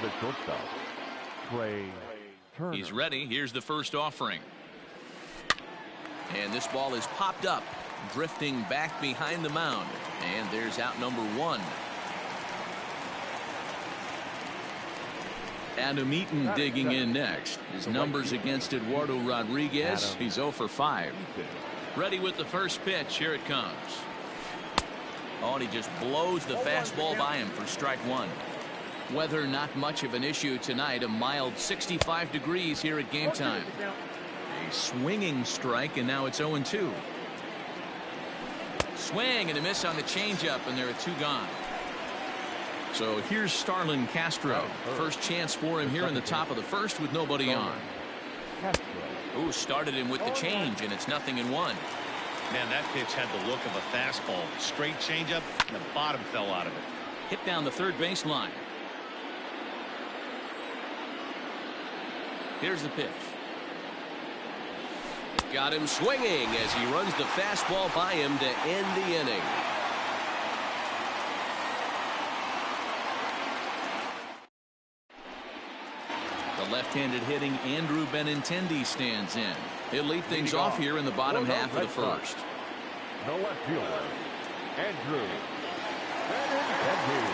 the shortstop, Trey Turner. He's ready. Here's the first offering. And this ball is popped up, drifting back behind the mound. And there's out number one. Adam Eaton digging in next. His numbers against Eduardo Rodriguez. He's 0 for 5. Ready with the first pitch. Here it comes. Oh, and he just blows the fastball by him for strike one. Weather not much of an issue tonight. A mild 65 degrees here at game time. A swinging strike, and now it's 0-2. Swing and a miss on the changeup, and there are 2 gone. So here's Starlin Castro. First chance for him here in the top of the first with nobody on. Ooh, started him with the change, and it's 0-1. Man, that pitch had the look of a fastball. Straight changeup, and the bottom fell out of it. Hit down the third baseline. Here's the pitch. Got him swinging as he runs the fastball by him to end the inning. The left-handed hitting Andrew Benintendi stands in. He'll lead things off here in the bottom half of the first. The left fielder, Andrew Benintendi.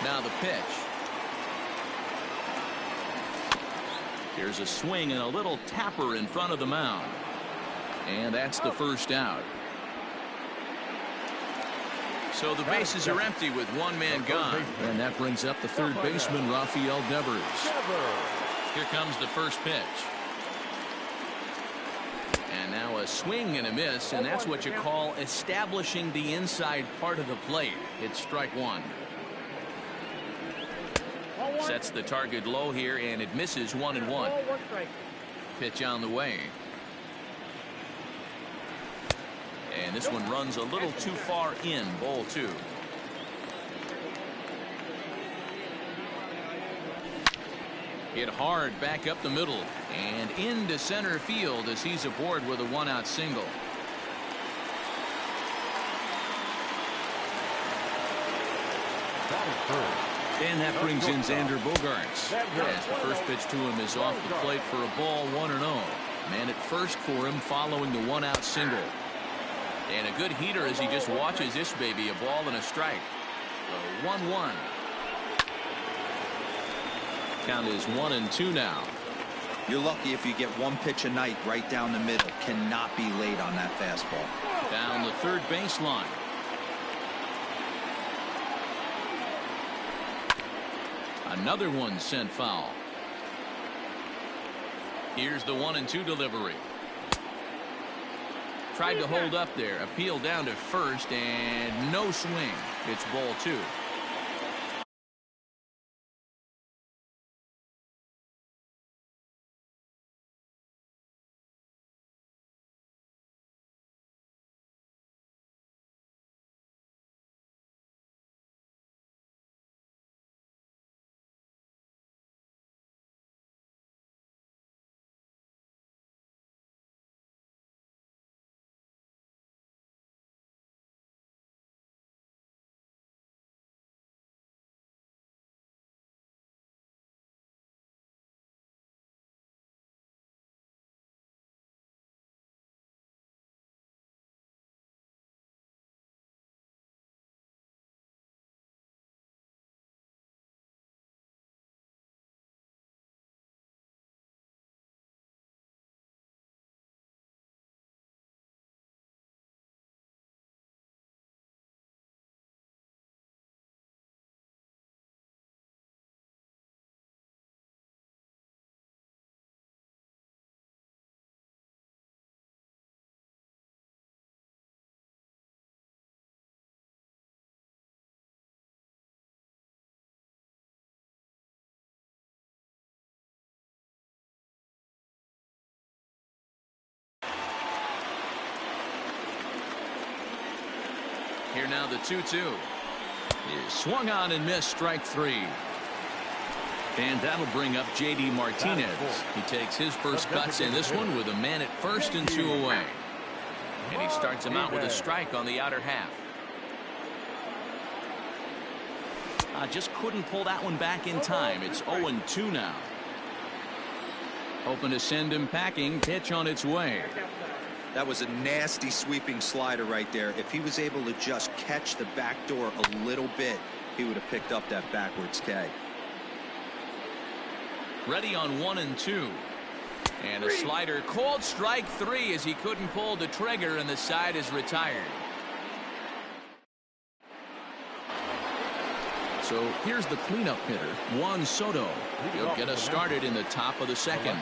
Now the pitch. Here's a swing and a little tapper in front of the mound. And that's the first out. So the bases are empty with one man gone. And that brings up the third baseman, Rafael Devers. Here comes the first pitch. And now a swing and a miss, and that's what you call establishing the inside part of the plate. It's strike one. Sets the target low here, and it misses 1-1. Pitch on the way. And this one runs a little too far in. Ball 2. Hit hard back up the middle and into center field as he's aboard with a 1-out single. And that brings in Xander Bogaerts. As the first pitch to him is off the plate for a ball, 1-0. Man at first for him following the 1-out single. And a good heater as he just watches this baby, a ball and a strike. 1-1. Count is 1-2 now. You're lucky if you get one pitch a night right down the middle. Cannot be late on that fastball. Down the third baseline. Another one sent foul. Here's the 1-2 delivery. Tried to hold up there. Appeal down to first and no swing. It's ball 2. Here now the 2-2 is swung on and missed, strike 3. And that'll bring up J.D. Martinez. He takes his first cuts in this one with a man at first and 2 away. And he starts him out with a strike on the outer half. Just couldn't pull that one back in time. It's 0-2 now. Hoping to send him packing. Pitch on its way. That was a nasty sweeping slider right there. If he was able to just catch the back door a little bit, he would have picked up that backwards K. Ready on 1-2. And a slider called strike 3 as he couldn't pull the trigger, and the side is retired. So here's the cleanup hitter, Juan Soto. He'll get us started in the top of the second.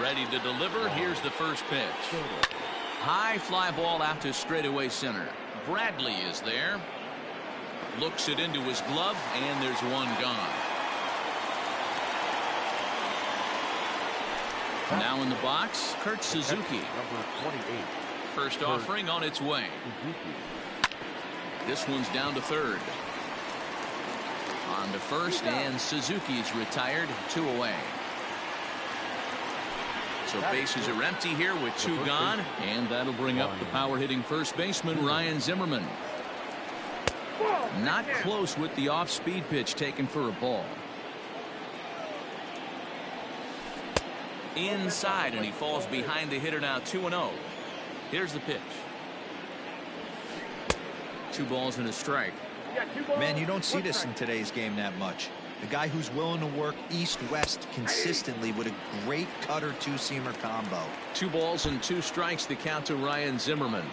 Ready to deliver. Here's the first pitch. High fly ball out to straightaway center. Bradley is there. Looks it into his glove, and there's one gone. Now in the box, Kurt Suzuki. First offering on its way. This one's down to third. On to first, and Suzuki's retired, 2 away. So bases are empty here with 2 gone, and that'll bring up the power-hitting first baseman, Ryan Zimmerman. Not close with the off-speed pitch taken for a ball. Inside, and he falls behind the hitter now, 2-0. Here's the pitch. 2 balls and a strike. Man, you don't see this in today's game that much. A guy who's willing to work east-west consistently with a great cutter two-seamer combo. 2 balls and 2 strikes, the count to Ryan Zimmerman.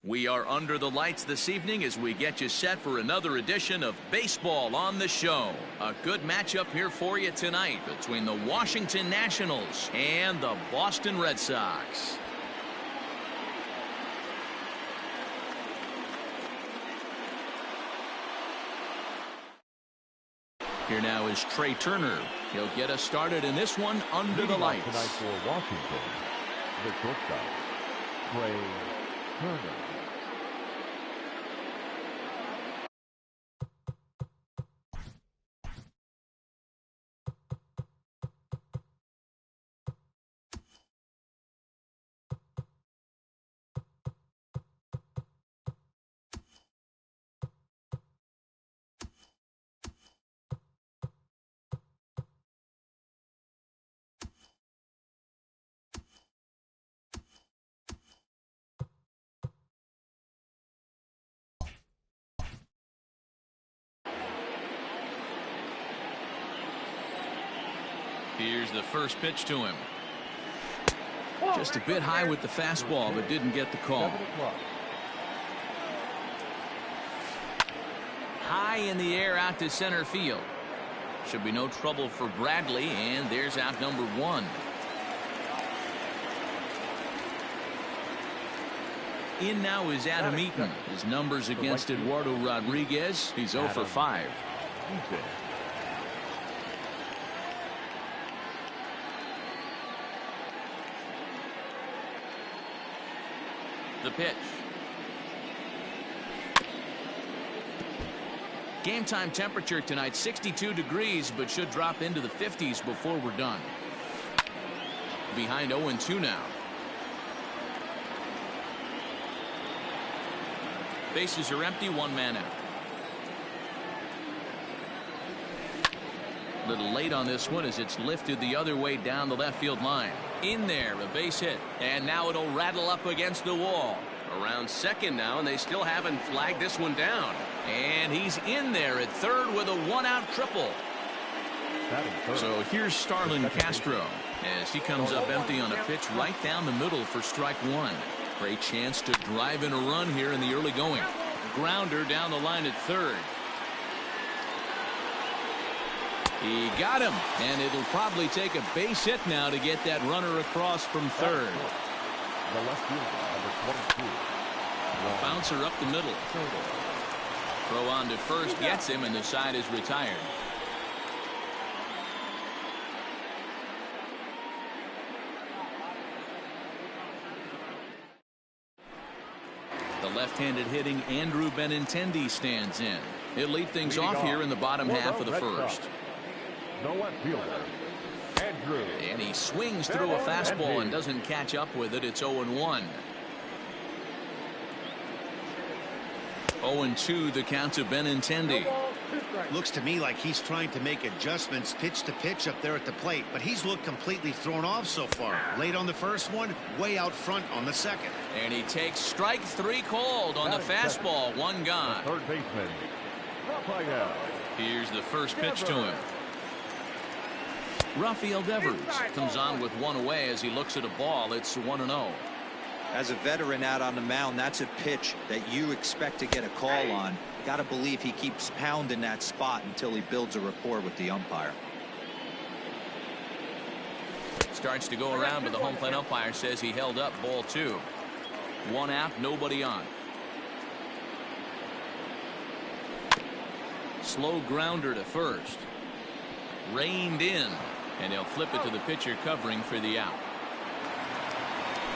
We are under the lights this evening as we get you set for another edition of Baseball on the Show. A good matchup here for you tonight between the Washington Nationals and the Boston Red Sox. Here now is Trey Turner. He'll get us started in this one under the lights. Tonight for Washington, the shortstop, Trey Turner. Here's the first pitch to him. Just a bit high with the fastball, but didn't get the call. High in the air out to center field. Should be no trouble for Bradley, and there's out number one. In now is Adam Eaton. His numbers against Eduardo Rodriguez. He's 0 for 5. The pitch. Game time temperature tonight 62 degrees, but should drop into the 50s before we're done. Behind 0-2 now. Bases are empty, one man out. A little late on this one as it's lifted the other way down the left field line. In there, a base hit, and now it'll rattle up against the wall. Around second now, and they still haven't flagged this one down. And he's in there at third with a one-out triple. So here's Starlin Castro as he comes up empty on a pitch right down the middle for strike one. Great chance to drive in a run here in the early going. Grounder down the line at third. He got him, and it'll probably take a base hit now to get that runner across from third. The left fielder, number 22. Bouncer up the middle. Throw on to first gets him, and the side is retired. The left-handed hitting Andrew Benintendi stands in. He'll lead things off here in the bottom half of the first. The left fielder, Andrew. And he swings through a fastball and doesn't catch up with it. It's 0-1. 0-2 the count to Benintendi. Looks to me like he's trying to make adjustments pitch to pitch up there at the plate, but he's looked completely thrown off so far. Late on the first one, way out front on the second. And he takes strike three called on the fastball. One gone. Third baseman, Rafael. Here's the first pitch to him. Rafael Devers comes on with one away as he looks at a ball. It's 1-0. As a veteran out on the mound, that's a pitch that you expect to get a call on. Got to believe he keeps pounding that spot until he builds a rapport with the umpire. Starts to go around, but the home plate umpire says he held up. Ball two. One out, nobody on. Slow grounder to first. Reined in, and they'll flip it to the pitcher covering for the out.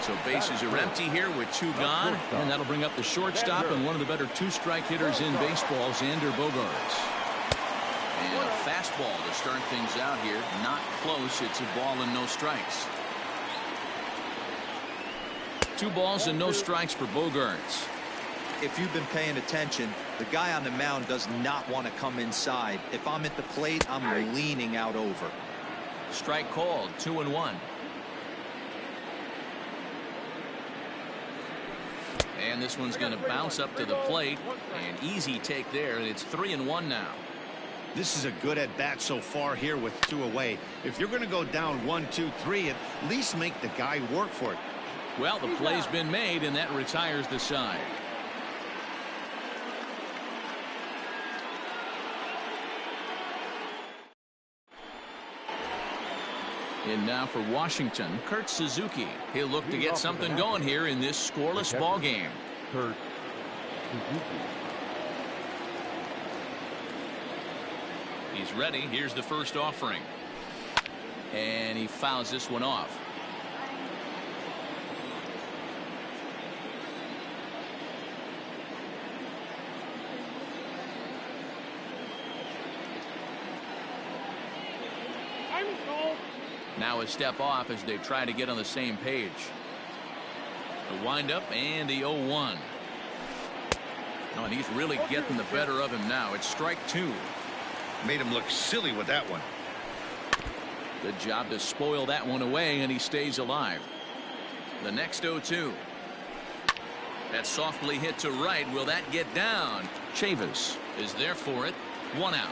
So bases are empty here with two gone, and that'll bring up the shortstop and one of the better two-strike hitters in baseball, Xander Bogaerts. And a fastball to start things out here. Not close. It's a ball and no strikes. 2 balls and no strikes for Bogaerts. If you've been paying attention, the guy on the mound does not want to come inside. If I'm at the plate, I'm leaning out over. Strike called. 2-1. And this one's going to bounce up to the plate. An easy take there, and it's 3-1 now. This is a good at bat so far here with 2 away. If you're going to go down 1, 2, 3, at least make the guy work for it. Well, the play's been made, and that retires the side. And now for Washington, Kurt Suzuki. He'll look to get something going here in this scoreless ball game. Kurt Suzuki. He's ready. Here's the first offering. And he fouls this one off. Now a step off as they try to get on the same page. The windup and the 0-1. Oh, and he's really getting the better of him now. It's strike two. Made him look silly with that one. Good job to spoil that one away, and he stays alive. The next 0-2. That's softly hit to right. Will that get down? Chavis is there for it. 1 out.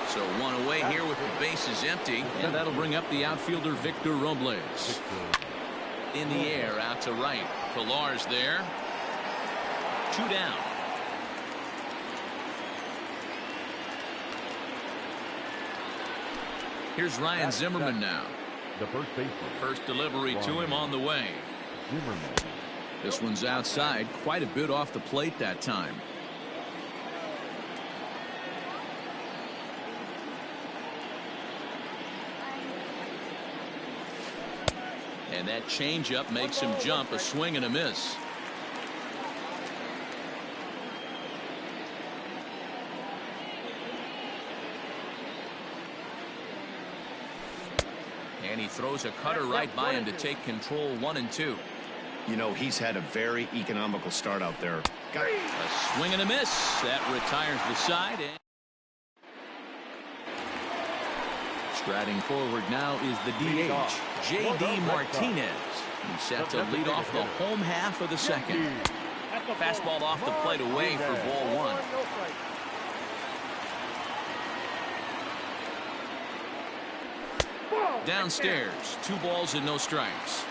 So 1 away here with the bases empty, and that'll bring up the outfielder Victor Robles. In the air out to right. Pilar's there. 2 down. Here's Ryan Zimmerman now. The first baseman. First delivery to him on the way. Zimmerman. This one's outside, quite a bit off the plate that time. And that changeup makes him jump. A swing and a miss. And he throws a cutter right by him to take control. 1-2. You know, he's had a very economical start out there. A swing and a miss. That retires the side. And striding forward now is the DH, J.D. Martinez. He's set to lead off the home half of the second. Fastball off the plate away for ball 1. Downstairs, 2 balls and no strikes.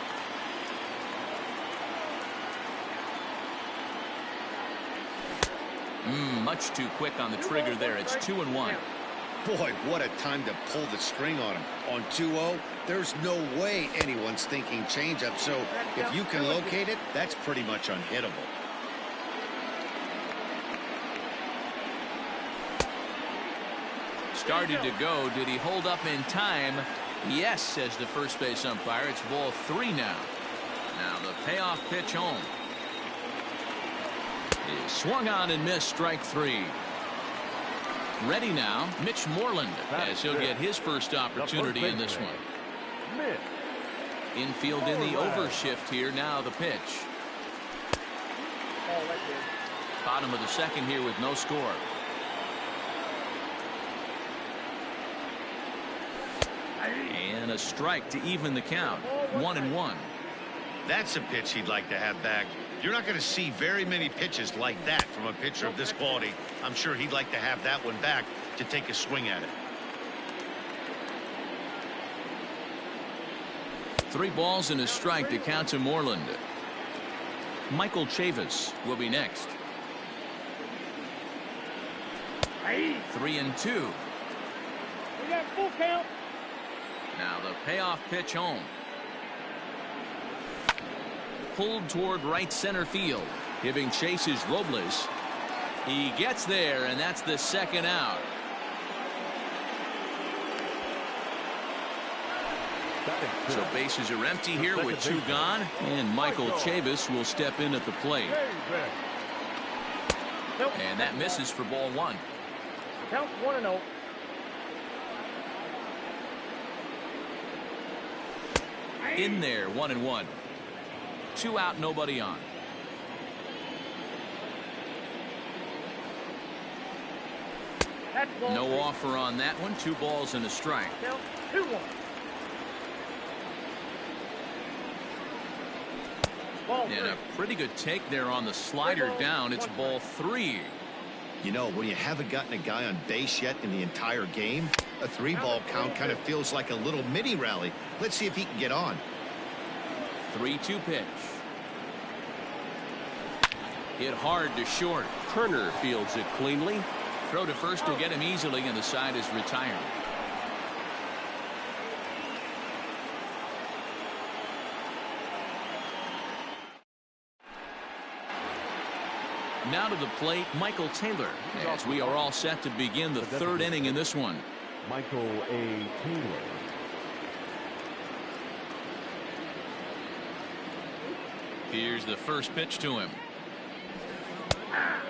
Much too quick on the trigger there. It's 2-1. Boy, what a time to pull the string on him. On 2-0, there's no way anyone's thinking changeup. So if you can locate it, that's pretty much unhittable. Started to go. Did he hold up in time? Yes, says the first base umpire. It's ball 3 now. Now the payoff pitch home. He swung on and missed. Strike 3. Ready now, Mitch Moreland, as he'll get his first opportunity in this one. Infield in the overshift here. Now the pitch. Bottom of the second here with no score. And a strike to even the count. 1-1. That's a pitch he'd like to have back. You're not going to see very many pitches like that from a pitcher of this quality. I'm sure he'd like to have that one back to take a swing at it. 3 balls and a strike to count to Moreland. Michael Chavis will be next. 3-2. We got full count. Now the payoff pitch home. Pulled toward right center field. Giving chase is Robles. He gets there, and that's the second out. So bases are empty here with 2 gone, and Michael Chavis will step in at the plate. And that misses for ball 1. Count 1-0. In there, 1-1. 2 out, nobody on. No offer on that one. 2 balls and a strike. Count 2-1. And a pretty good take there on the slider down. It's ball 3. You know, when you haven't gotten a guy on base yet in the entire game, a 3-ball count kind of feels like a little mini rally. Let's see if he can get on. 3-2 pitch. Hit hard to short. Turner fields it cleanly. Throw to first will get him easily, and the side is retired. Now to the plate, Michael Taylor, as we are all set to begin the third inning in this one. Michael A. Taylor. Here's the first pitch to him.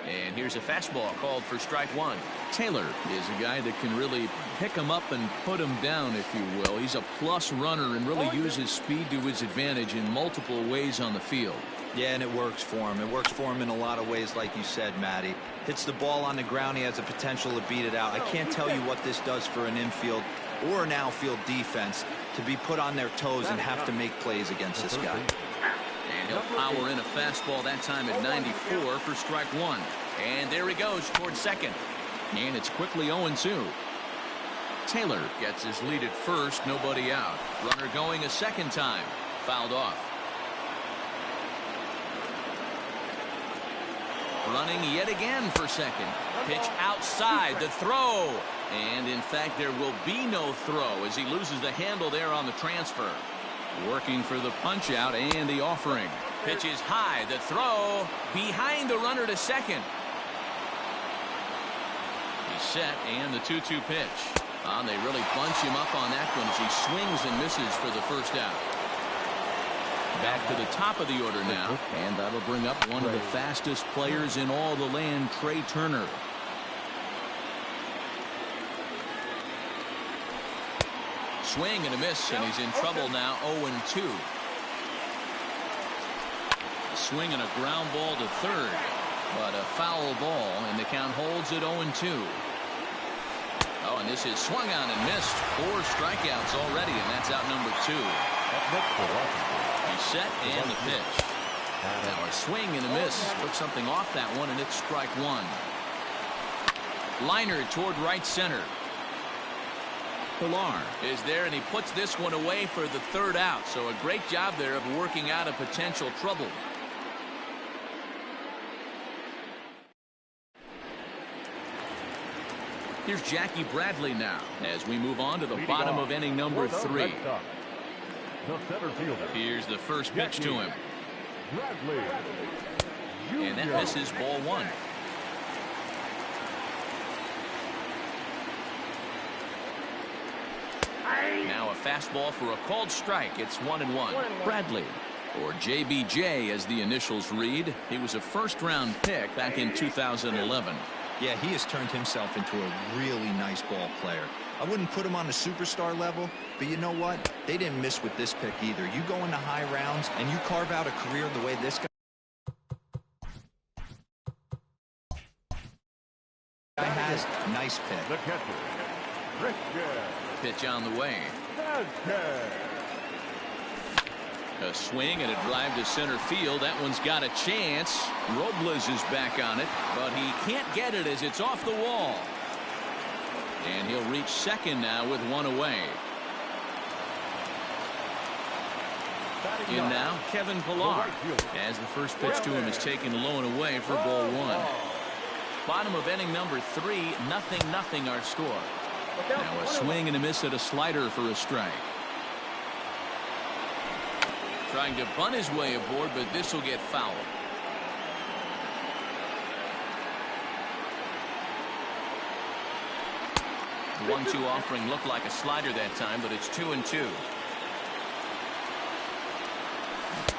And here's a fastball called for strike one. Taylor is a guy that can really pick him up and put him down, if you will. He's a plus runner and really uses speed to his advantage in multiple ways on the field. Yeah, and it works for him. It works for him in a lot of ways, like you said, Matty. Hits the ball on the ground. He has the potential to beat it out. I can't tell you what this does for an infield or an outfield defense to be put on their toes and have to make plays against this guy. And he'll power in a fastball that time at 94 for strike one. And there he goes towards second. And it's quickly 0-2. Taylor gets his lead at first, nobody out. Runner going a second time. Fouled off. Running yet again for second. Pitch outside, the throw. And in fact, there will be no throw as he loses the handle there on the transfer. Working for the punch out and the offering. Pitch is high, the throw behind the runner to second. He's set, and the 2-2 pitch. They really bunch him up on that one as he swings and misses for the first out. Back to the top of the order now, and that'll bring up one of the fastest players in all the land, Trey Turner. Swing and a miss, and he's in trouble now, 0-2. A swing and a ground ball to third, but a foul ball, and the count holds at 0-2. Oh, and this is swung on and missed. 4 strikeouts already, and that's out number 2. He's set, and the pitch. Now a swing and a miss. Took something off that one, and it's strike one. Liner toward right center. Pilar is there, and he puts this one away for the third out. So a great job there of working out a potential trouble. Here's Jackie Bradley now as we move on to the bottom of inning number 3. Here's the first pitch to him. And that misses, ball 1. Now a fastball for a called strike. It's 1-1. Bradley, or JBJ as the initials read. He was a first-round pick back in 2011. Yeah, he has turned himself into a really nice ball player. I wouldn't put him on a superstar level, but you know what? They didn't miss with this pick either. You go into high rounds and you carve out a career the way this guy has. Nice pick. The catcher, Pitch on the way. A swing and a drive to center field. That one's got a chance. Robles is back on it, but he can't get it as it's off the wall. And he'll reach second now with 1 away. In now, Kevin Pilar, as the first pitch to him is taken low and away for ball 1. Bottom of inning number 3, 0-0 our score. Now a swing and a miss at a slider for a strike. Trying to bunt his way aboard, but this will get fouled. The 1-2 offering looked like a slider that time, but it's 2-2.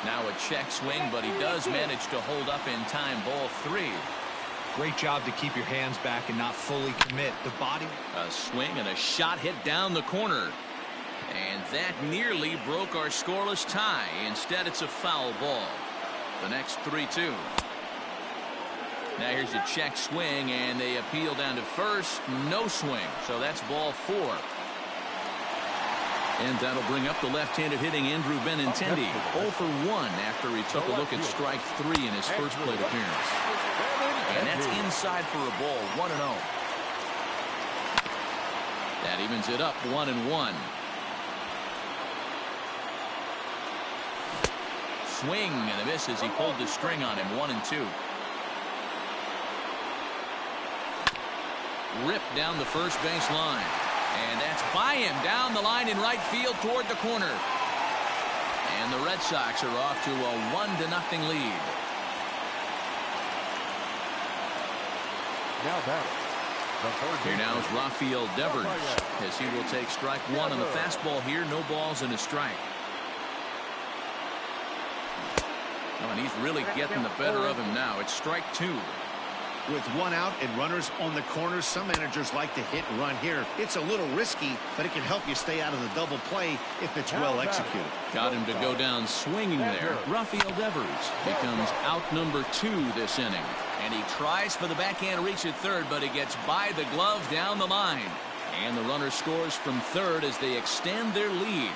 Now a check swing, but he does manage to hold up in time. Ball 3. Great job to keep your hands back and not fully commit. The body. A swing and a shot hit down the corner. And that nearly broke our scoreless tie. Instead, it's a foul ball. The next 3-2. Now here's a check swing, and they appeal down to first. No swing, so that's ball 4. And that'll bring up the left-handed hitting Andrew Benintendi. 0 for 1 after he took a look at strike 3 in his first plate appearance. And that's inside for a ball, 1-0. That evens it up, 1-1. Swing and a miss as he pulled the string on him, 1-2. Ripped down the first base line. And that's by him down the line in right field toward the corner. And the Red Sox are off to a 1-0 lead. Now batting. Here now is Rafael Devers as he will take strike 1 on the fastball here. No balls and a strike. Oh, and he's really getting the better of him now. It's strike 2. With 1 out and runners on the corners, some managers like to hit and run here. It's a little risky, but it can help you stay out of the double play if it's well executed. Got him to go down swinging there. Rafael Devers becomes out number 2 this inning. And he tries for the backhand reach at third, but he gets by the glove down the line. And the runner scores from third as they extend their lead.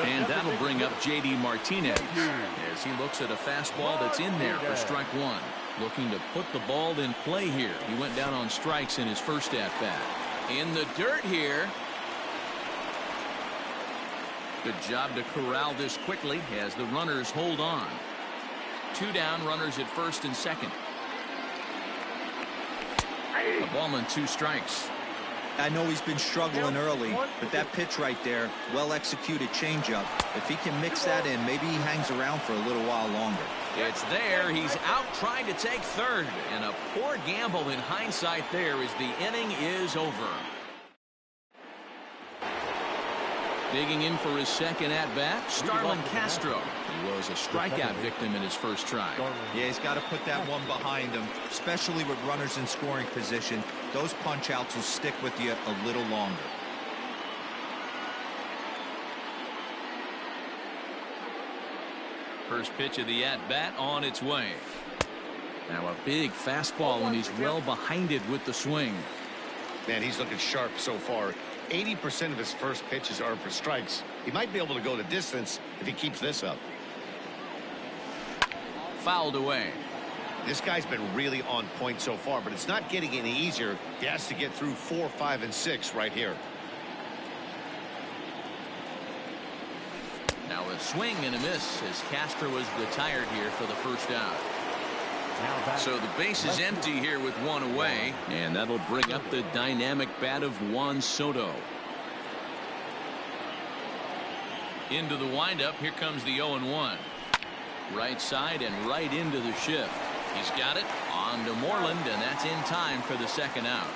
And that'll bring up J.D. Martinez as he looks at a fastball that's in there for strike 1. Looking to put the ball in play here. He went down on strikes in his first at-bat. In the dirt here. Good job to corral this quickly as the runners hold on. 2 down, runners at first and second. A ball and 2 strikes. I know he's been struggling early, but that pitch right there, well-executed changeup. If he can mix that in, maybe he hangs around for a little while longer. It's there. He's out trying to take third. And a poor gamble in hindsight there as the inning is over. Digging in for his second at-bat, Starlin Castro. He was a strikeout victim in his first try. Yeah, he's got to put that one behind him, especially with runners in scoring position. Those punch-outs will stick with you a little longer. First pitch of the at-bat on its way. Now a big fastball, and he's well behind it with the swing. Man, he's looking sharp so far. 80% of his first pitches are for strikes. He might be able to go the distance if he keeps this up. Fouled away. This guy's been really on point so far, but it's not getting any easier. He has to get through 4, 5, and 6 right here. Now a swing and a miss as Castro is retired here for the first out. So the base is empty here with 1 away, and that'll bring up the dynamic bat of Juan Soto. Into the windup, here comes the 0-1. Right side and right into the shift. He's got it on to Moreland, and that's in time for the second out.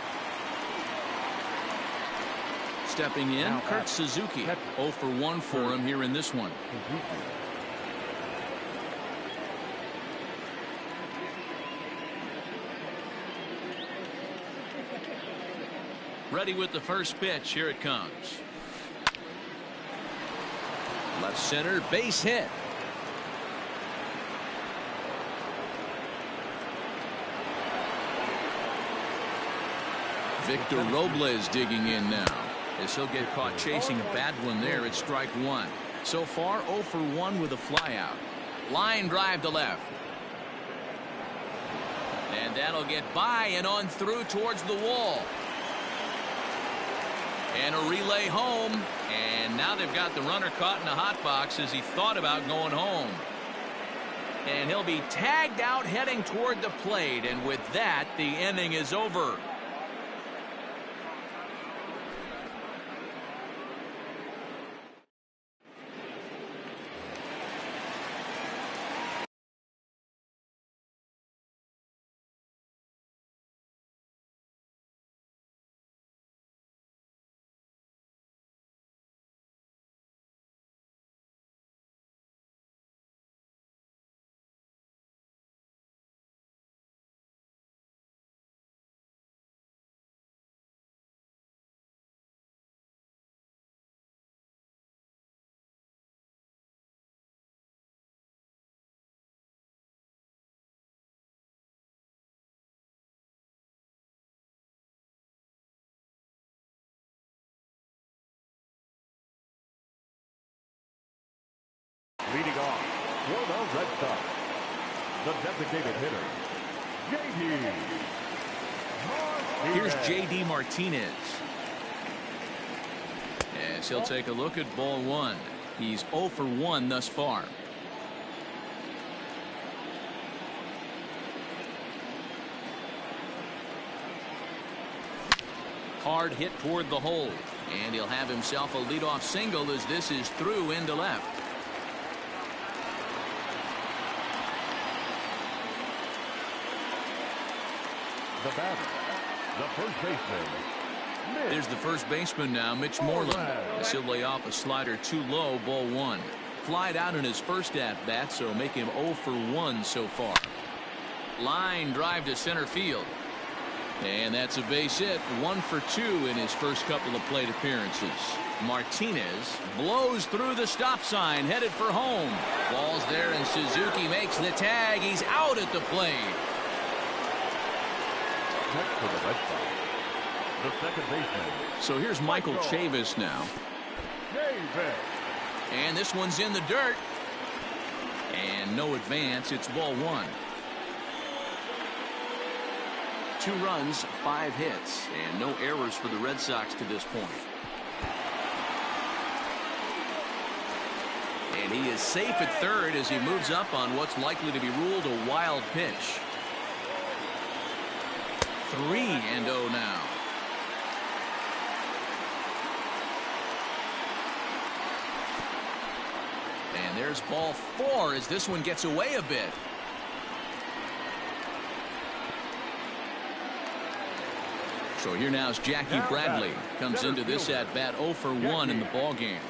Stepping in, Kurt Suzuki. 0 for 1 for him here in this one. Ready with the first pitch. Here it comes. Left center, base hit. Victor Robles digging in now as he'll get caught chasing a bad one there at strike 1. So far 0 for 1 with a flyout. Line drive to left. And that'll get by and on through towards the wall. And a relay home. And now they've got the runner caught in the hot box as he thought about going home. And he'll be tagged out heading toward the plate. And with that, the inning is over. Leading off for the Red Sox, the designated hitter, J.D. Martinez. Here's J.D. Martinez. As he'll take a look at ball one. He's 0 for 1 thus far. Hard hit toward the hole. And he'll have himself a leadoff single as this is through into left. The batter, the first baseman. There's the first baseman now, Mitch Moreland. As he'll lay off a slider too low, ball one. Flied out in his first at-bat, so make him 0 for 1 so far. Line drive to center field. And that's a base hit, 1 for 2 in his first couple of plate appearances. Martinez blows through the stop sign, headed for home. Ball's there, and Suzuki makes the tag. He's out at the plate. Next for the Red Sox, the second baseman. So here's Michael Chavis now. Chavis. And this one's in the dirt. And no advance. It's ball one. 2 runs, 5 hits, and no errors for the Red Sox to this point. And he is safe at third as he moves up on what's likely to be ruled a wild pitch. 3-0 now. And there's ball 4 as this one gets away a bit. So here now is Jackie Bradley. Comes into this at bat 0 for 1 in the ball game.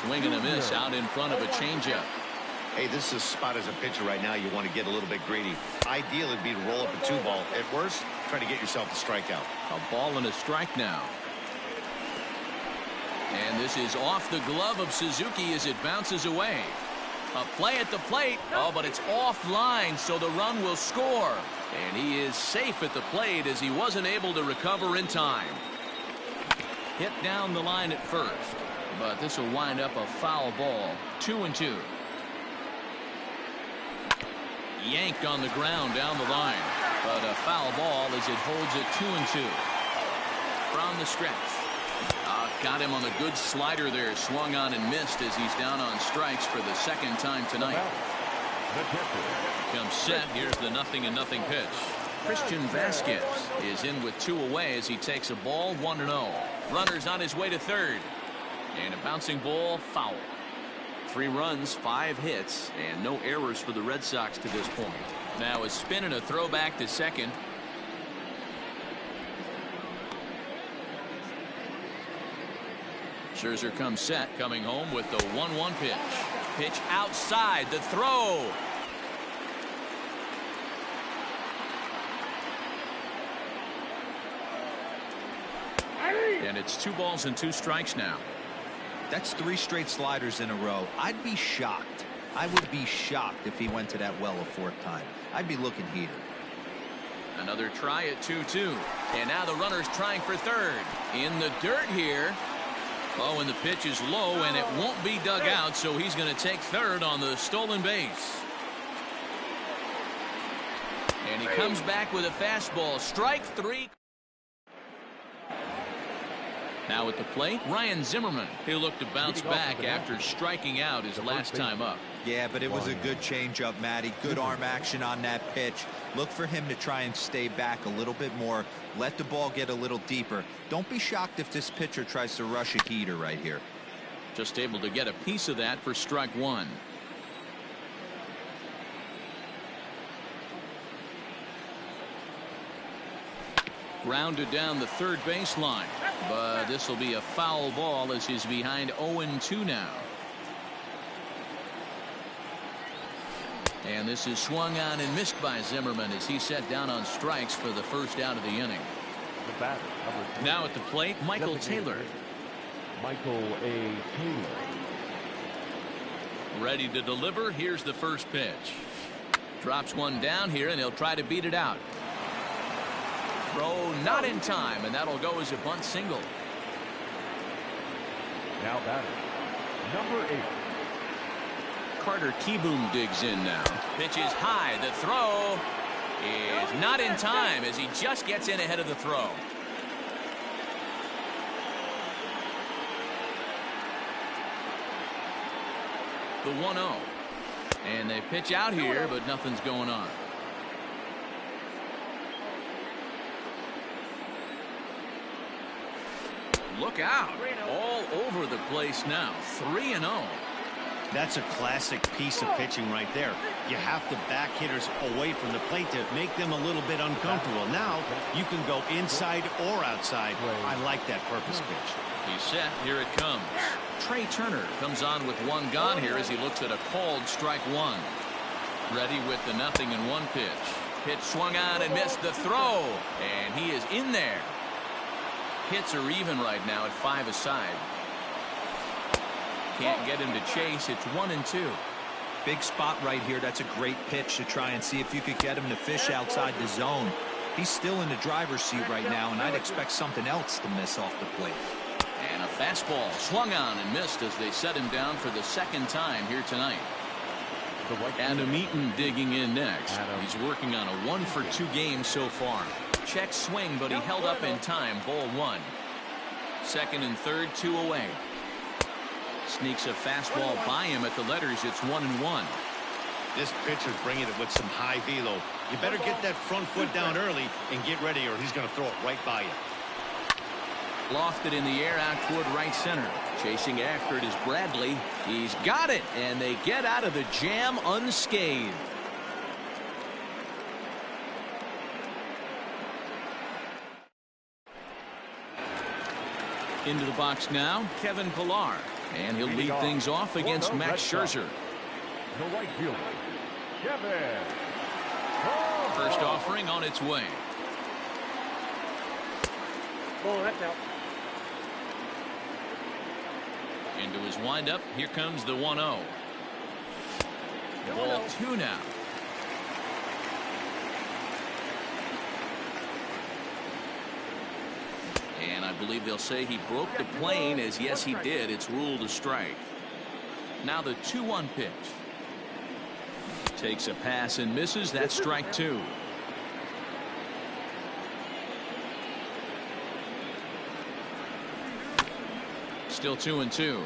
Swing and a miss out in front of a changeup. Hey, this is a spot as a pitcher right now. You want to get a little bit greedy. Ideal would be to roll up a 2-ball. At worst, try to get yourself a strikeout. A ball and a strike now. And this is off the glove of Suzuki as it bounces away. A play at the plate. Oh, but it's offline, so the run will score. And he is safe at the plate as he wasn't able to recover in time. Hit down the line at first, but this will wind up a foul ball. 2-2. Yanked on the ground down the line, but a foul ball as it holds it 2-2. From the stretch. Got him on the good slider there. Swung on and missed as he's down on strikes for the second time tonight. Comes set. Here's the 0-0 pitch. Christian Vasquez is in with 2 away as he takes a ball 1-0. Runners on his way to third. And a bouncing ball, foul. 3 runs, 5 hits, and no errors for the Red Sox to this point. Now a spin and a throwback to second. Scherzer comes set, coming home with the 1-1 pitch. Pitch outside, the throw. And it's 2 balls and 2 strikes now. That's 3 straight sliders in a row. I'd be shocked. I would be shocked if he went to that well a 4th time. I'd be looking heated. Another try at 2-2. And now the runner's trying for third. In the dirt here. Oh, and the pitch is low, and it won't be dug out, so he's going to take third on the stolen base. And he comes back with a fastball. Strike 3. Now at the plate, Ryan Zimmerman. He'll look to bounce back after striking out his last time up. Yeah, but it was a good changeup, Matty. Good arm action on that pitch. Look for him to try and stay back a little bit more. Let the ball get a little deeper. Don't be shocked if this pitcher tries to rush a heater right here. Just able to get a piece of that for strike 1. Grounded down the third baseline, but this will be a foul ball as he's behind 0-2 now. And this is swung on and missed by Zimmerman as he set down on strikes for the first out of the inning. The batter, now at the plate, Michael Taylor. Michael A. Taylor. Ready to deliver. Here's the first pitch. Drops one down here, and he'll try to beat it out. Throw not in time, and that'll go as a bunt single. Now batter, number 8, Carter Kieboom digs in now. Pitch is high. The throw is not in time as he just gets in ahead of the throw. The 1-0. And they pitch out here, but nothing's going on. Look out. All over the place now. 3-0. That's a classic piece of pitching right there. You have to back hitters away from the plate to make them a little bit uncomfortable. Now you can go inside or outside. I like that purpose pitch. He's set. Here it comes. Trey Turner comes on with one gone here as he looks at a called strike one. Ready with the 0-1 pitch. Pitch swung on and missed the throw. And he is in there. Hits are even right now at 5 aside. Can't get him to chase. It's 1-2. Big spot right here. That's a great pitch to try and see if you could get him to fish outside the zone. He's still in the driver's seat right now, and I'd expect something else to miss off the plate. And a fastball swung on and missed as they set him down for the second time here tonight. Adam Eaton digging in next. He's working on a 1-for-2 game so far. Check swing, but he held up in time. Ball 1. Second and third, 2 away. Sneaks a fastball by him at the letters. It's 1-1. This pitcher's bringing it with some high velo. You better get that front foot down early and get ready, or he's going to throw it right by you. Lofted in the air out toward right center. Chasing after it is Bradley. He's got it, and they get out of the jam unscathed. Into the box now, Kevin Pillar. And he'll lead things off against Max Scherzer. The right fielder, Kevin. First offering on its way. Oh, that's out. Into his windup. Here comes the 1-0. Ball 2 now. And I believe they'll say he broke the plane, as yes he did. It's ruled a strike. Now the 2-1 pitch. Takes a pass and misses. That's strike 2. Still 2-2.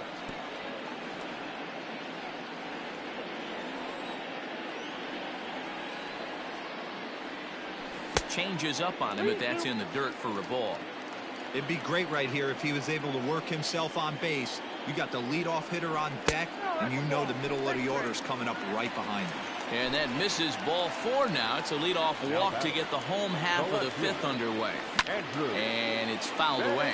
Changes up on him, but that's in the dirt for a ball. It'd be great right here if he was able to work himself on base. You got the leadoff hitter on deck, and you know the middle of the order is coming up right behind him. And that misses. Ball 4 now. It's a leadoff walk to get the home half of the 5th underway. And it's fouled away.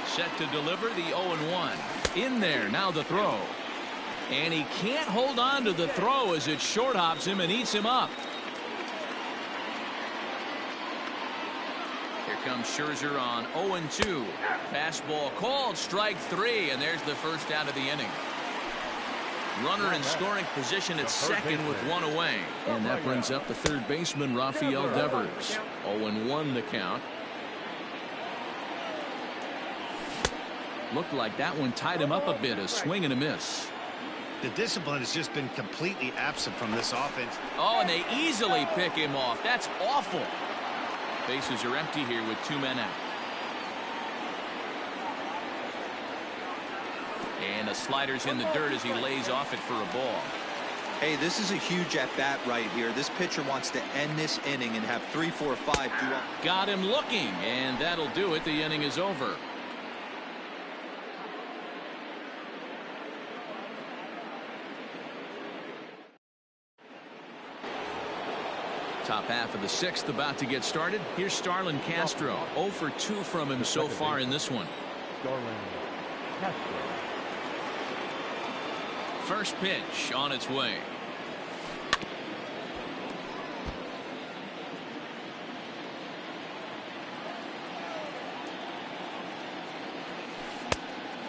Set to deliver the 0-1. In there now the throw. And he can't hold on to the throw as it short hops him and eats him up. Here comes Scherzer on 0-2. Fastball called, strike 3, and there's the first out of the inning. Runner in scoring position at second with 1 away. And that brings up the third baseman, Rafael Devers. 0-1 the count. Looked like that one tied him up a bit. A swing and a miss. The discipline has just been completely absent from this offense. Oh, and they easily pick him off. That's awful. Bases are empty here with 2 men out. And the slider's in the dirt as he lays off it for a ball. Hey, this is a huge at-bat right here. This pitcher wants to end this inning and have 3, 4, 5 do up. Got him looking, and that'll do it. The inning is over. Top half of the 6th about to get started. Here's Starlin Castro. 0 for 2 from him so far in this one. First pitch on its way.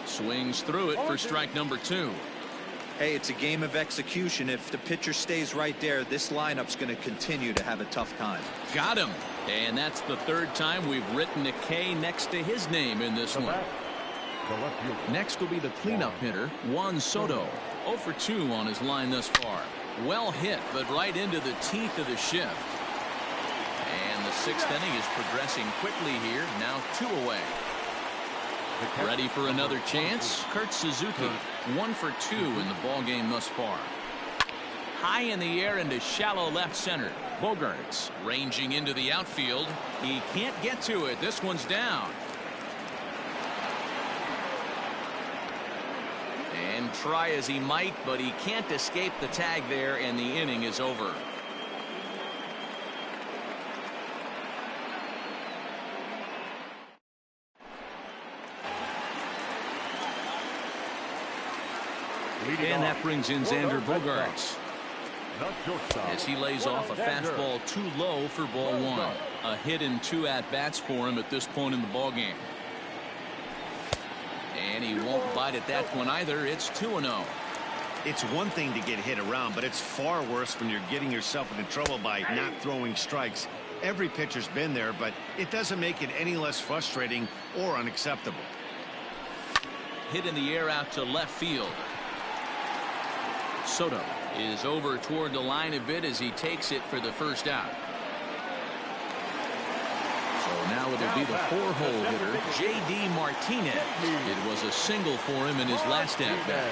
Swings through it for strike number 2. Hey, it's a game of execution. If the pitcher stays right there, this lineup's going to continue to have a tough time. Got him. And that's the 3rd time we've written a K next to his name in this one. to left field. Next will be the cleanup hitter, Juan Soto. 0 for 2 on his line thus far. Well hit, but right into the teeth of the shift. And the 6th inning is progressing quickly here. Now 2 away. Ready for another chance. Kurt Suzuki, 1 for 2 in the ball game thus far. High in the air into shallow left center. Bogarts ranging into the outfield. He can't get to it. This one's down. And try as he might, but he can't escape the tag there, and the inning is over. And that brings in Xander Bogaerts as he lays off a fastball too low for ball 1. A hit in 2 at-bats for him at this point in the ball game. And he won't bite at that one either. It's 2-0. It's one thing to get hit around, but it's far worse when you're getting yourself into trouble by not throwing strikes. Every pitcher's been there, but it doesn't make it any less frustrating or unacceptable. Hit in the air out to left field. Soto is over toward the line a bit as he takes it for the first out. So now it'll be the 4-hole hitter, J.D. Martinez. It was a single for him in his last at-bat.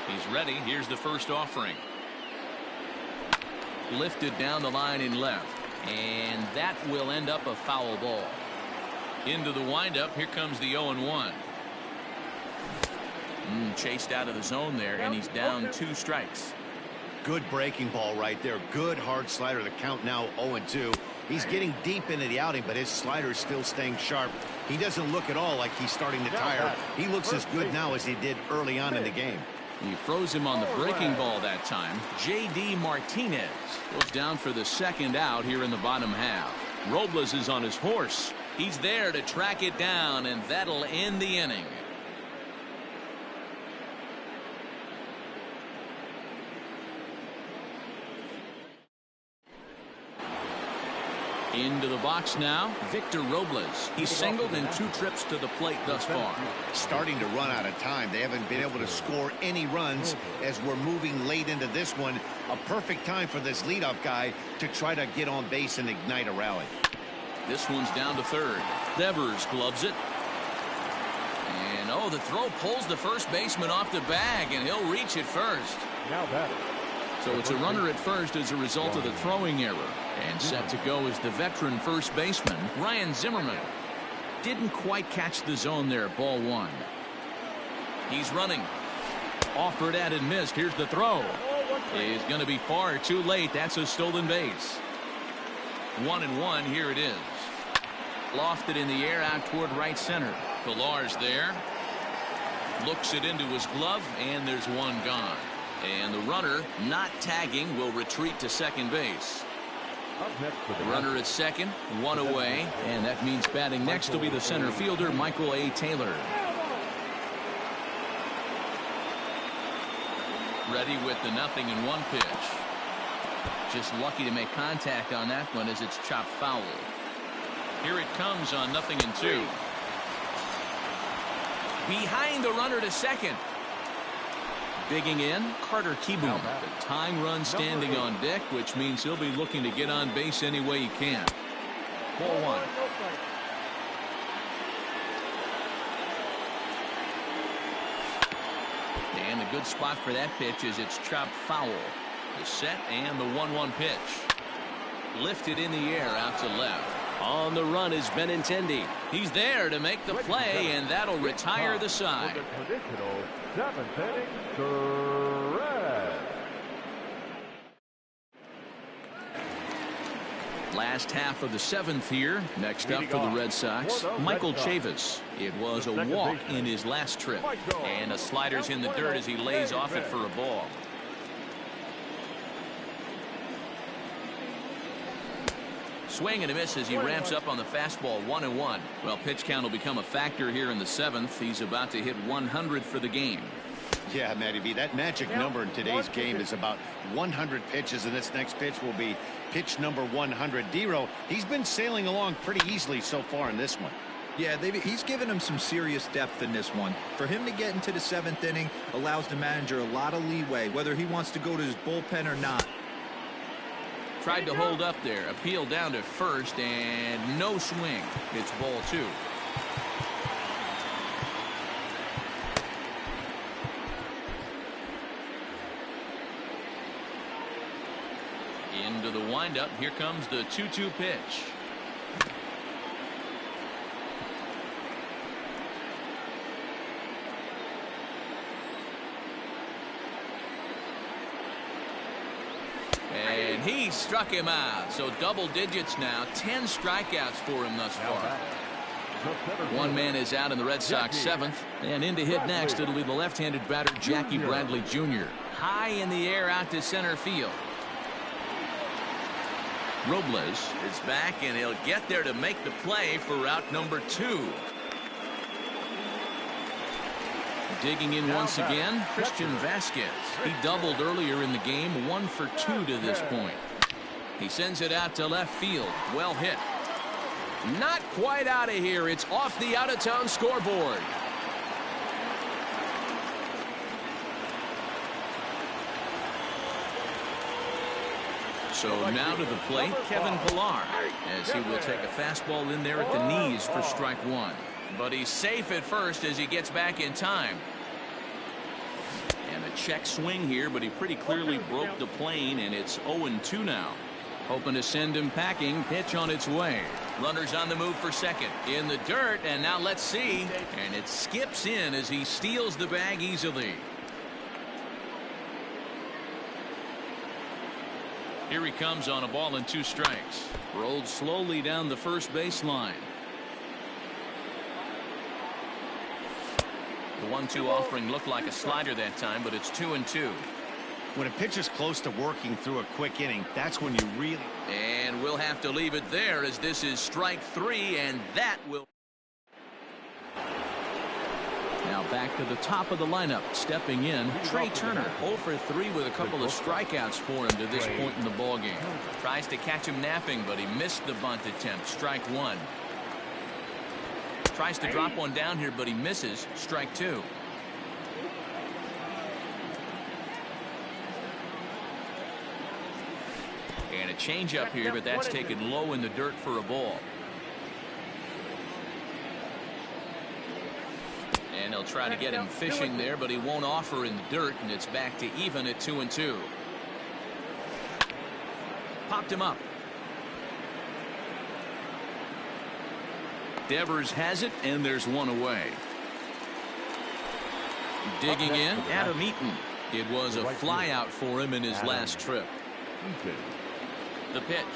He's ready. Here's the first offering. Lifted down the line in left. And that will end up a foul ball. Into the windup. Here comes the 0-1. Chased out of the zone there, and he's down 2 strikes. Good breaking ball right there. Good hard slider. The count now 0-2. He's getting deep into the outing, but his slider is still staying sharp. He doesn't look at all like he's starting to tire. He looks as good now as he did early on in the game. He froze him on the breaking ball that time. J.D. Martinez goes down for the second out here in the bottom half. Robles is on his horse. He's there to track it down, and that'll end the inning. Into the box now, Victor Robles. He's singled in 2 trips to the plate thus far. Starting to run out of time. They haven't been able to score any runs as we're moving late into this one. A perfect time for this leadoff guy to try to get on base and ignite a rally. This one's down to third. Devers gloves it. And oh, the throw pulls the first baseman off the bag, and he'll reach it first. Now batter. So it's a runner at first as a result of the throwing error. And set to go is the veteran first baseman, Ryan Zimmerman. Didn't quite catch the zone there, ball 1. He's running. Offered at and missed. Here's the throw. Is going to be far too late. That's a stolen base. 1-1. Here it is. Lofted in the air out toward right center. Pillar's there. Looks it into his glove, and there's one gone. And the runner, not tagging, will retreat to second base. The runner at second, 1 away, and that means batting next will be the center fielder, Michael A. Taylor. Ready with the 0-1 pitch. Just lucky to make contact on that one as it's chopped foul. Here it comes on 0-2. Behind the runner to second. Digging in, Carter Kieboom. The tying run standing on deck, which means he'll be looking to get on base any way he can. Ball 1. And a good spot for that pitch as it's chopped foul. The set and the 1-1 pitch. Lifted in the air out to left. On the run is Benintendi. He's there to make the play, and that'll retire the side. Traditional 7th inning, the Reds. Last half of the 7th here. Next up for the Red Sox, Michael Chavis. It was a walk in his last trip, and a slider's in the dirt as he lays off it for a ball. Swing and a miss as he ramps up on the fastball. 1-1. Well, pitch count will become a factor here in the 7th. He's about to hit 100 for the game. Yeah, Matty V, that magic number in today's game is about 100 pitches, and this next pitch will be pitch number 100. Dero, he's been sailing along pretty easily so far in this one. Yeah, he's given him some serious depth in this one. For him to get into the 7th inning allows the manager a lot of leeway, whether he wants to go to his bullpen or not. Tried to hold up there. Appeal down to first, and no swing. It's ball 2. Into the windup. Here comes the 2-2 pitch. And he struck him out. So double digits now. 10 strikeouts for him thus far. One man is out in the Red Sox 7th. And in to hit next, it'll be the left-handed batter, Jackie Bradley Jr. High in the air out to center field. Robles is back, and he'll get there to make the play for route number 2. Digging in once again, Christian Vasquez. He doubled earlier in the game, 1 for 2 to this point. He sends it out to left field. Well hit. Not quite out of here. It's off the out-of-town scoreboard. So now to the plate, Kevin Pillar, as he will take a fastball in there at the knees for strike 1. But he's safe at first as he gets back in time. And a check swing here, but he pretty clearly broke the plane, and it's 0-2 now. Hoping to send him packing. Pitch on its way. Runners on the move for second. In the dirt, and now let's see. And it skips in as he steals the bag easily. Here he comes on a ball and 2 strikes. Rolled slowly down the first baseline. The 1-2 offering looked like a slider that time, but it's 2-2. When a pitcher's close to working through a quick inning, that's when you really... And we'll have to leave it there as this is strike 3, and that will... Now back to the top of the lineup. Stepping in, Trey Turner, 0 for 3 with a couple of strikeouts for him to this point in the ballgame. Tries to catch him napping, but he missed the bunt attempt. Strike 1. Tries to drop one down here, but he misses. Strike 2. And a changeup here, but that's taken low in the dirt for a ball. And they'll try to get him fishing there, but he won't offer in the dirt, and it's back to even at 2-2. Popped him up. Devers has it, and there's one away. Digging in, Adam Eaton. It was a fly out for him in his last trip. The pitch.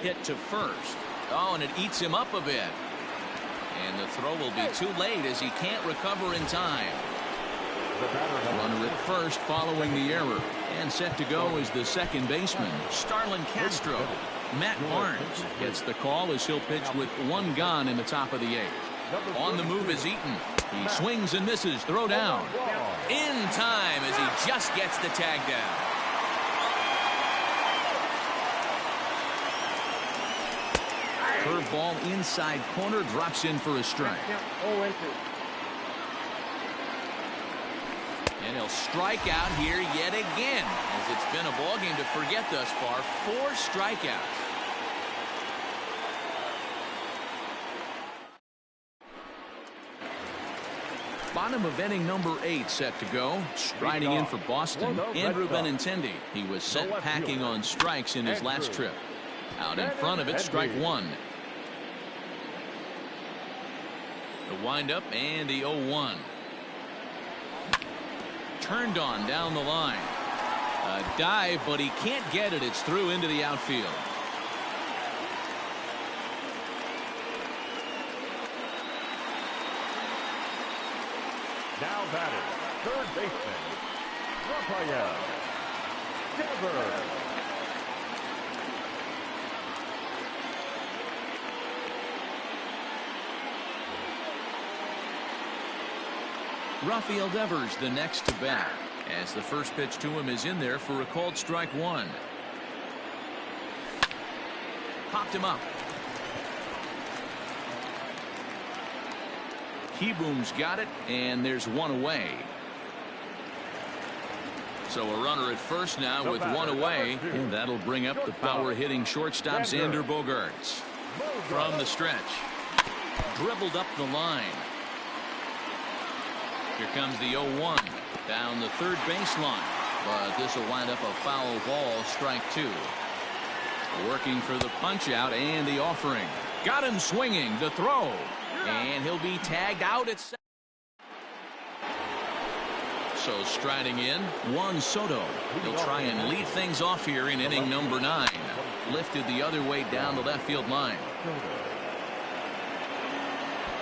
Hit to first. Oh, and it eats him up a bit. And the throw will be too late as he can't recover in time. Runner at first following the error. And set to go is the second baseman, Starlin Castro. Matt Barnes gets the call as he'll pitch with 1 gone in the top of the 8th. On the move is Eaton. He swings and misses. Throw down. In time as he just gets the tag down. Curveball inside corner, drops in for a strike. And he'll strike out here yet again, as it's been a ball game to forget thus far. 4 strikeouts. Bottom of inning number 8 set to go. Striding in for Boston, Andrew Benintendi. He was sent packing on strikes in his last trip. Out in front of it, strike 1. The windup and the 0-1. Turned on down the line. A dive, but he can't get it. It's through into the outfield. Now batting, third baseman, Rafael Devers. Rafael Devers the next to bat, as the first pitch to him is in there for a called strike one. Popped him up. Keyboom's got it, and there's one away. So a runner at first now with one away, and that'll bring up the power-hitting shortstop Xander Bogaerts. From the stretch, dribbled up the line. Here comes the 0-1 down the third baseline, but this will wind up a foul ball, strike two. Working for the punch out and the offering. Got him swinging, the throw, and he'll be tagged out at second. So striding in, Juan Soto. He'll try and lead things off here in inning number 9. Lifted the other way down the left field line.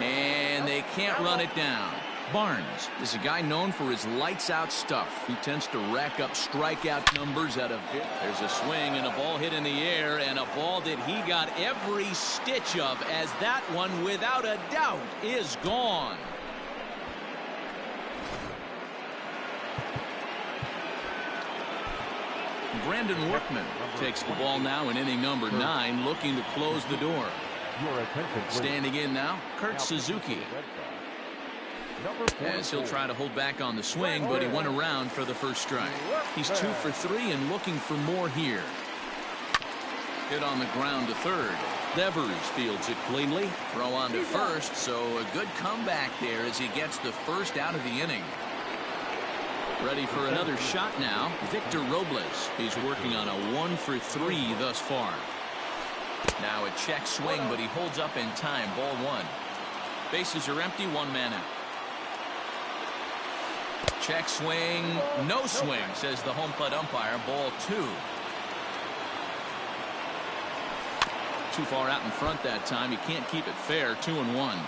And they can't run it down. Barnes is a guy known for his lights-out stuff. He tends to rack up strikeout numbers out of it. There's a swing and a ball hit in the air, and a ball that he got every stitch of, as that one, without a doubt, is gone. Brandon Workman takes the ball now in inning number 9, looking to close the door. Standing in now, Kurt Suzuki. As he'll try to hold back on the swing, but he went around for the first strike. He's 2 for 3 and looking for more here. Hit on the ground to third. Devers fields it cleanly. Throw on to first, so a good comeback there as he gets the first out of the inning. Ready for another shot now, Victor Robles. He's working on a 1 for 3 thus far. Now a check swing, but he holds up in time. Ball 1. Bases are empty, 1 man out. Check swing, no swing, says the home plate umpire. Ball 2. Too far out in front that time. He can't keep it fair. 2-1.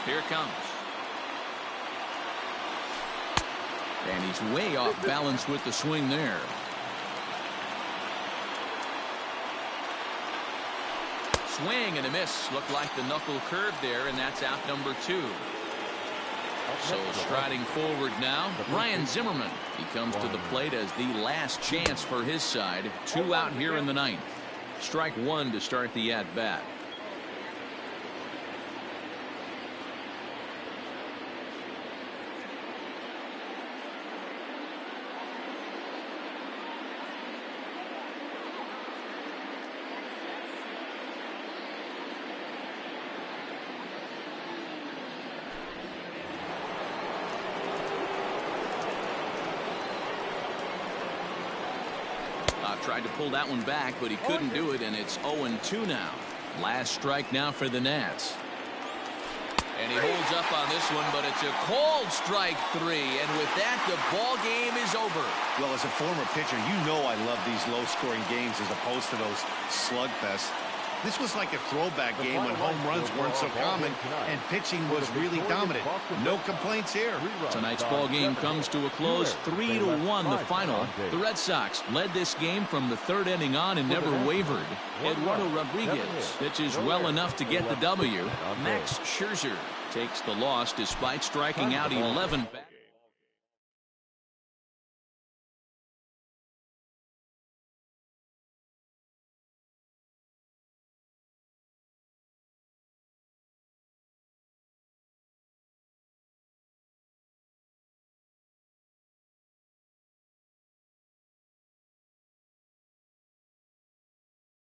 Here it comes. And he's way off balance with the swing there. Swing and a miss. Looked like the knuckle curve there, and that's out number 2. So striding forward now, Ryan Zimmerman. He comes to the plate as the last chance for his side. 2 out here in the 9th. Strike 1 to start the at-bat. Tried to pull that one back, but he couldn't do it, and it's 0-2 now. Last strike now for the Nats. And he holds up on this one, but it's a called strike 3, and with that, the ball game is over. Well, as a former pitcher, you know I love these low-scoring games as opposed to those slugfests. This was like a throwback game when home runs weren't so common and pitching was really dominant. No complaints here. Tonight's ball game comes to a close, 3-1 the final. The Red Sox led this game from the 3rd inning on and never wavered. Eduardo Rodriguez pitches well enough to get the W. Max Scherzer takes the loss despite striking out 11 back.